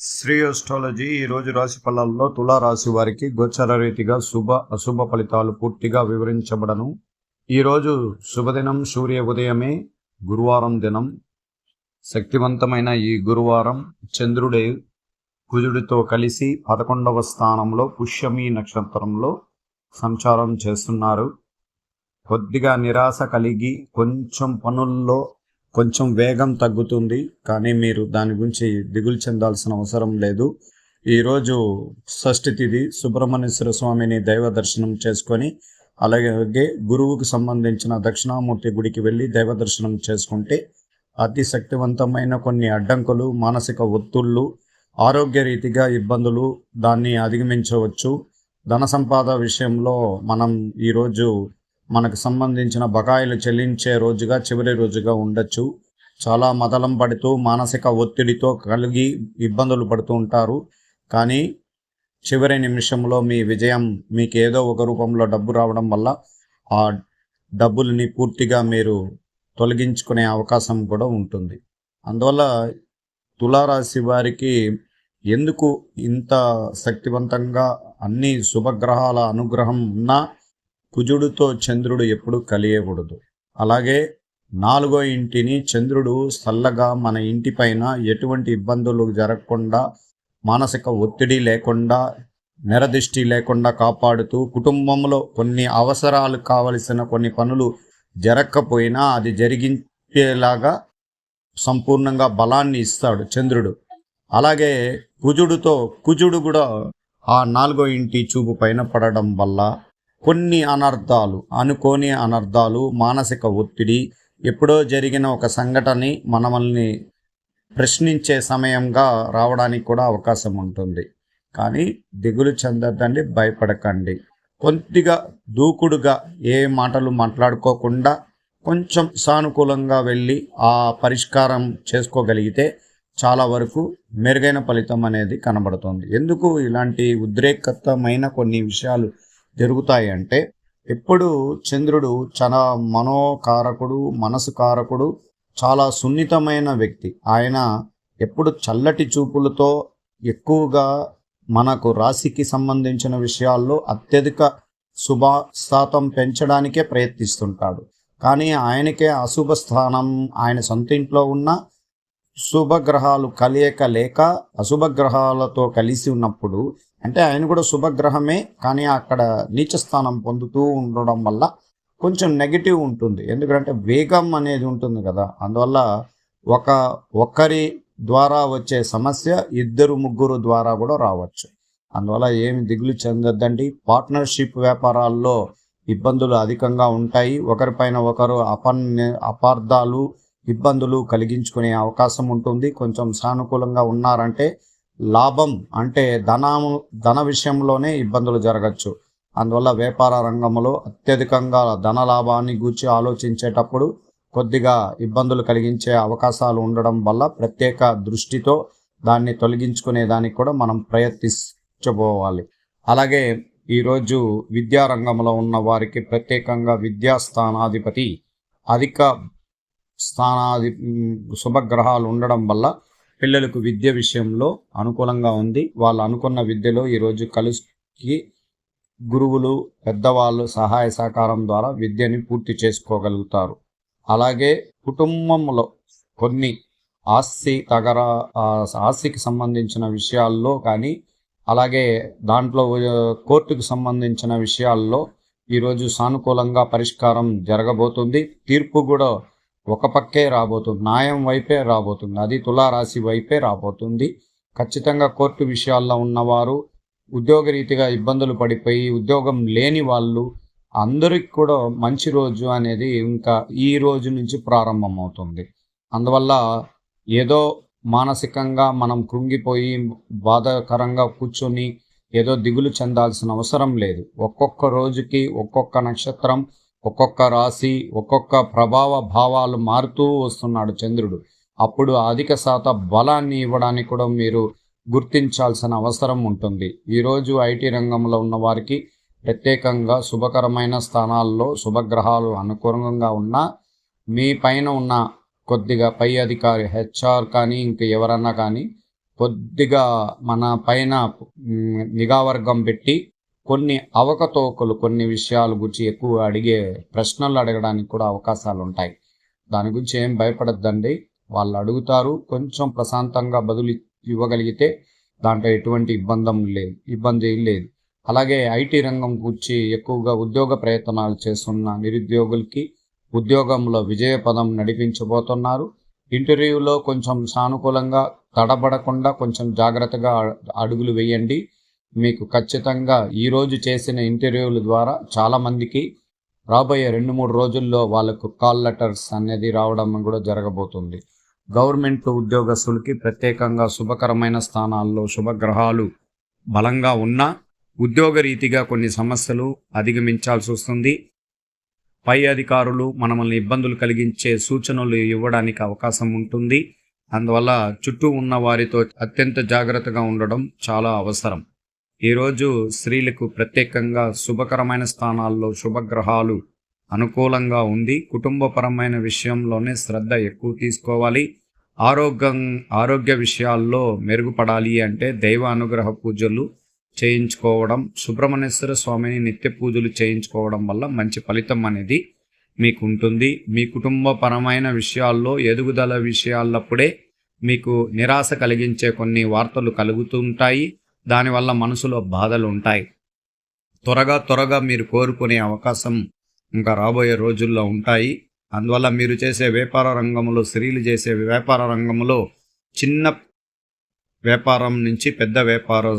Shri astrology ఈరోజు రాశి ఫలాల్లో తులారాశి వారికి గోచర రీతిగా శుభ అశుభ ఫలితాలు పూర్తిగా వివరించబడను. ఈరోజు శుభదినం సూర్య ఉదయమే, గురువారం దినం. శక్తివంతమైన ఈ గురువారం చంద్రుడే కుజుడితో కలిసి 11వ స్థానంలో పుష్యమి నక్షత్రంలో సంచారం చేస్తున్నారు. కొద్దిగా నిరాశ కలిగి కొంచెం పనుల్లో కొంచెం వేగం తగ్గుతుంది, కానీ మీరు దాని గురించి దిగులు చెందాల్సిన అవసరం లేదు. ఈరోజు షష్ఠి తిథి, సుబ్రహ్మణ్యేశ్వర స్వామిని దైవ దర్శనం చేసుకొని అలాగే గురువుకు సంబంధించిన దక్షిణామూర్తి గుడికి వెళ్ళి దైవ దర్శనం చేసుకుంటే అతి శక్తివంతమైన కొన్ని అడ్డంకులు, మానసిక ఒత్తిళ్ళు, ఆరోగ్య రీతిగా ఇబ్బందులు దాన్ని అధిగమించవచ్చు. ధన సంపాద విషయంలో మనం ఈరోజు మనకు సంబంధించిన బకాయిలు చెల్లించే రోజుగా చివరి రోజుగా ఉండొచ్చు. చాలా మదలం పడుతూ మానసిక ఒత్తిడితో కలిగి ఇబ్బందులు పడుతూ ఉంటారు, కానీ చివరి నిమిషంలో మీ విజయం మీకు ఏదో ఒక రూపంలో డబ్బు రావడం వల్ల ఆ డబ్బుల్ని పూర్తిగా మీరు తొలగించుకునే అవకాశం కూడా ఉంటుంది. అందువల్ల తులారాశి వారికి ఎందుకు ఇంత శక్తివంతంగా అన్ని శుభగ్రహాల అనుగ్రహం ఉన్నా కుజుడితో చంద్రుడు ఎప్పుడు కలియకూడదు. అలాగే 4వ ఇంటిని చంద్రుడు చల్లగా మన ఇంటిపైన ఎటువంటి ఇబ్బందులు జరగకుండా, మానసిక ఒత్తిడి లేకుండా, నిరదృష్టి లేకుండా కాపాడుతూ, కుటుంబంలో కొన్ని అవసరాలు కావలసిన కొన్ని పనులు జరగకపోయినా అది జరిగించేలాగా సంపూర్ణంగా బలాన్ని ఇస్తాడు చంద్రుడు. అలాగే కుజుడు కూడా ఆ 4వ ఇంటి చూపు పైన పడడం వల్ల కొన్ని అనర్థాలు, అనుకోని అనర్థాలు, మానసిక ఒత్తిడి, ఎప్పుడో జరిగిన ఒక సంఘటన మనల్ని ప్రశ్నించే సమయంగా రావడానికి కూడా అవకాశం ఉంటుంది. కానీ దిగులు చెందద్దండి, భయపడకండి. కొద్దిగా దూకుడుగా ఏ మాటలు మాట్లాడుకోకుండా కొంచెం సానుకూలంగా వెళ్ళి ఆ పరిష్కారం చేసుకోగలిగితే చాలా వరకు మెరుగైన ఫలితం అనేది కనబడుతుంది. ఎందుకు ఇలాంటి ఉద్రేకతమైన కొన్ని విషయాలు జరుగుతాయి అంటే, ఎప్పుడు చంద్రుడు చాలా మనోకారకుడు, మనసు కారకుడు, చాలా సున్నితమైన వ్యక్తి. ఆయన ఎప్పుడు చల్లటి చూపులతో ఎక్కువగా మనకు రాశికి సంబంధించిన విషయాల్లో అత్యధిక శుభ శాతం పెంచడానికే ప్రయత్నిస్తుంటాడు. కానీ ఆయనకే అశుభ స్థానం ఆయన సొంత ఇంట్లో ఉన్న శుభగ్రహాలు కలియక లేక అశుభగ్రహాలతో కలిసి ఉన్నప్పుడు, అంటే ఆయన కూడా శుభగ్రహమే కానీ అక్కడ నీచ స్థానం పొందుతూ ఉండడం వల్ల కొంచెం నెగిటివ్ ఉంటుంది. ఎందుకంటే వేగం అనేది ఉంటుంది కదా, అందువల్ల ఒక్కరి ద్వారా వచ్చే సమస్య 2-3 ద్వారా కూడా రావచ్చు. అందువల్ల ఏమి దిగులు చెందొద్దండి. పార్ట్నర్షిప్ వ్యాపారాల్లో ఇబ్బందులు అధికంగా ఉంటాయి. ఒకరిపైన ఒకరు అపార్థాలు, ఇబ్బందులు కలిగించుకునే అవకాశం ఉంటుంది. కొంచెం సానుకూలంగా ఉన్నారంటే లాభం అంటే ధన విషయంలోనే ఇబ్బందులు జరగచ్చు. అందువల్ల వ్యాపార రంగంలో అత్యధికంగా ధన లాభాన్ని గూర్చి ఆలోచించేటప్పుడు కొద్దిగా ఇబ్బందులు కలిగించే అవకాశాలు ఉండడం వల్ల ప్రత్యేక దృష్టితో దాన్ని తొలగించుకునే దానికి కూడా మనం ప్రయత్నించబోవాలి. అలాగే ఈరోజు విద్యారంగంలో ఉన్న వారికి ప్రత్యేకంగా విద్యాస్థానాధిపతి అధిక శుభగ్రహాలు ఉండడం వల్ల పిల్లలకు విద్య విషయంలో అనుకూలంగా ఉంది. వాళ్ళు అనుకున్న విద్యలో ఈరోజు కలిసి గురువులు, పెద్దవాళ్ళు సహాయ సహకారం ద్వారా విద్యని పూర్తి చేసుకోగలుగుతారు. అలాగే కుటుంబంలో కొన్ని ఆస్తికి సంబంధించిన విషయాల్లో కానీ, అలాగే దాంట్లో కోర్టుకు సంబంధించిన విషయాల్లో ఈరోజు సానుకూలంగా పరిష్కారం జరగబోతుంది. తీర్పు కూడా ఒక పక్కే రాబోతుంది, న్యాయం వైపే రాబోతుంది, అది తులారాశి వైపే రాబోతుంది. ఖచ్చితంగా కోర్టు విషయాల్లో ఉన్నవారు, ఉద్యోగరీతిగా ఇబ్బందులు పడిపోయి ఉద్యోగం లేని వాళ్ళు అందరికి కూడా మంచి రోజు అనేది ఇంకా ఈ రోజు నుంచి ప్రారంభమవుతుంది. అందువల్ల ఏదో మానసికంగా మనం కృంగిపోయి బాధాకరంగా కూర్చొని ఏదో దిగులు చెందాల్సిన అవసరం లేదు. ఒక్కొక్క రోజుకి ఒక్కొక్క నక్షత్రం, ఒక్కొక్క రాశి, ఒక్కొక్క ప్రభావ భావాలు మారుతూ వస్తున్నాడు చంద్రుడు. అప్పుడు అధిక శాత బలాన్ని ఇవ్వడానికి కూడా మీరు గుర్తించాల్సిన అవసరం ఉంటుంది. ఈరోజు ఐటీ రంగంలో ఉన్న వారికి ప్రత్యేకంగా శుభకరమైన స్థానాల్లో శుభగ్రహాలు అనుకూలంగా ఉన్నా మీ పైన ఉన్న కొద్దిగా పై అధికారి హెచ్ఆర్ కానీ ఇంక ఎవరన్నా కానీ కొద్దిగా మన పైన నిఘా వర్గం పెట్టి కొన్ని అవకతవకలు, కొన్ని విషయాల గురించి ఎక్కువ ప్రశ్నలు అడగడానికి కూడా అవకాశాలు ఉంటాయి. దాని గురించి ఏం భయపడద్దండి. వాళ్ళు అడుగుతారు, కొంచెం ప్రశాంతంగా బదులు ఇవ్వగలిగితే దాంట్లో ఎటువంటి ఇబ్బంది లేదు. అలాగే ఐటీ రంగం గురించి ఎక్కువగా ఉద్యోగ ప్రయత్నాలు చేస్తున్న నిరుద్యోగులకి ఉద్యోగంలో విజయ పదం నడిపించబోతున్నారు. ఇంటర్వ్యూలో కొంచెం సానుకూలంగా తడబడకుండా కొంచెం జాగ్రత్తగా అడుగులు వేయండి. మీకు ఖచ్చితంగా ఈరోజు చేసిన ఇంటర్వ్యూల ద్వారా చాలామందికి రాబోయే 2-3 రోజుల్లో వాళ్ళకు కాల్ లెటర్స్ అనేది రావడం కూడా జరగబోతుంది. గవర్నమెంట్ ఉద్యోగస్తులకి ప్రత్యేకంగా శుభకరమైన స్థానాల్లో శుభగ్రహాలు బలంగా ఉన్నా ఉద్యోగ రీతిగా కొన్ని సమస్యలు అధిగమించాల్సి వస్తుంది. పై అధికారులు మనల్ని ఇబ్బందులు కలిగించే సూచనలు ఇవ్వడానికి అవకాశం ఉంటుంది. అందువల్ల చుట్టూ ఉన్న వారితో అత్యంత జాగ్రత్తగా ఉండడం చాలా అవసరం. ఈరోజు స్త్రీలకు ప్రత్యేకంగా శుభకరమైన స్థానాల్లో శుభగ్రహాలు అనుకూలంగా ఉంది. కుటుంబపరమైన విషయంలోనే శ్రద్ధ ఎక్కువ తీసుకోవాలి. ఆరోగ్య విషయాల్లో మెరుగుపడాలి అంటే దైవ అనుగ్రహ పూజలు చేయించుకోవడం, సుబ్రహ్మణ్యేశ్వర స్వామిని నిత్య పూజలు చేయించుకోవడం వల్ల మంచి ఫలితం అనేది మీకు ఉంటుంది. మీ కుటుంబపరమైన విషయాల్లో ఎదుగుదల విషయాలప్పుడే మీకు నిరాశ కలిగించే కొన్ని వార్తలు కలుగుతుంటాయి. దానివల్ల మనసులో బాధలు ఉంటాయి. త్వరగా మీరు కోరుకునే అవకాశం ఇంకా రాబోయే రోజుల్లో ఉంటాయి. అందువల్ల మీరు చేసే వ్యాపార రంగంలో, స్త్రీలు చేసే వ్యాపార రంగంలో చిన్న వ్యాపారం నుంచి పెద్ద వ్యాపారం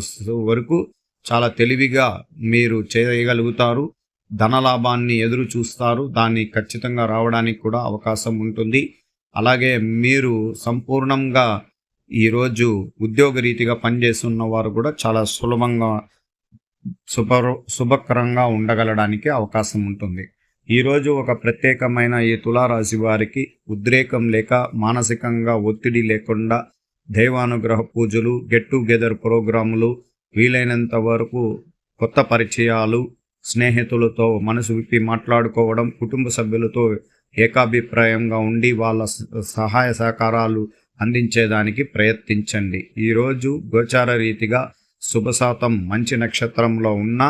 వరకు చాలా తెలివిగా మీరు చేయగలుగుతారు. ధనలాభాన్ని ఎదురు చూస్తారు. దాన్ని ఖచ్చితంగా రావడానికి కూడా అవకాశం ఉంటుంది. అలాగే మీరు సంపూర్ణంగా ఈరోజు ఉద్యోగ రీతిగా పనిచేస్తున్న వారు కూడా చాలా సులభంగా శుభకరంగా ఉండగలడానికి అవకాశం ఉంటుంది. ఈరోజు ఒక ప్రత్యేకమైన ఈ తులారాశి వారికి ఉద్రేకం లేక మానసికంగా ఒత్తిడి లేకుండా దైవానుగ్రహ పూజలు, గెట్ టుగెదర్ ప్రోగ్రాములు, వీలైనంత వరకు కొత్త పరిచయాలు, స్నేహితులతో మనసు విప్పి మాట్లాడుకోవడం, కుటుంబ సభ్యులతో ఏకాభిప్రాయంగా ఉండి వాళ్ళ సహాయ సహకారాలు అందించేదానికి ప్రయత్నించండి. ఈరోజు గోచార రీతిగా శుభశాతం మంచి నక్షత్రంలో ఉన్న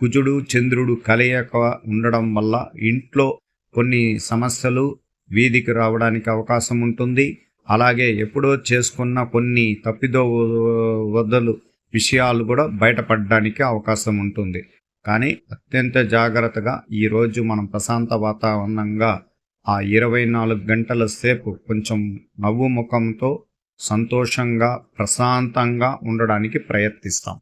కుజుడు చంద్రుడు కలయిక ఉండడం వల్ల ఇంట్లో కొన్ని సమస్యలు వీధికి రావడానికి అవకాశం ఉంటుంది. అలాగే ఎప్పుడో చేసుకున్న కొన్ని తప్పిదోవదలు విషయాలు కూడా బయటపడడానికి అవకాశం ఉంటుంది. కానీ అత్యంత జాగ్రత్తగా ఈరోజు మనం ప్రశాంత వాతావరణంగా ఆ 24 గంటల సేపు కొంచెం నవ్వు ముఖంతో సంతోషంగా ప్రశాంతంగా ఉండడానికి ప్రయత్నిస్తాం.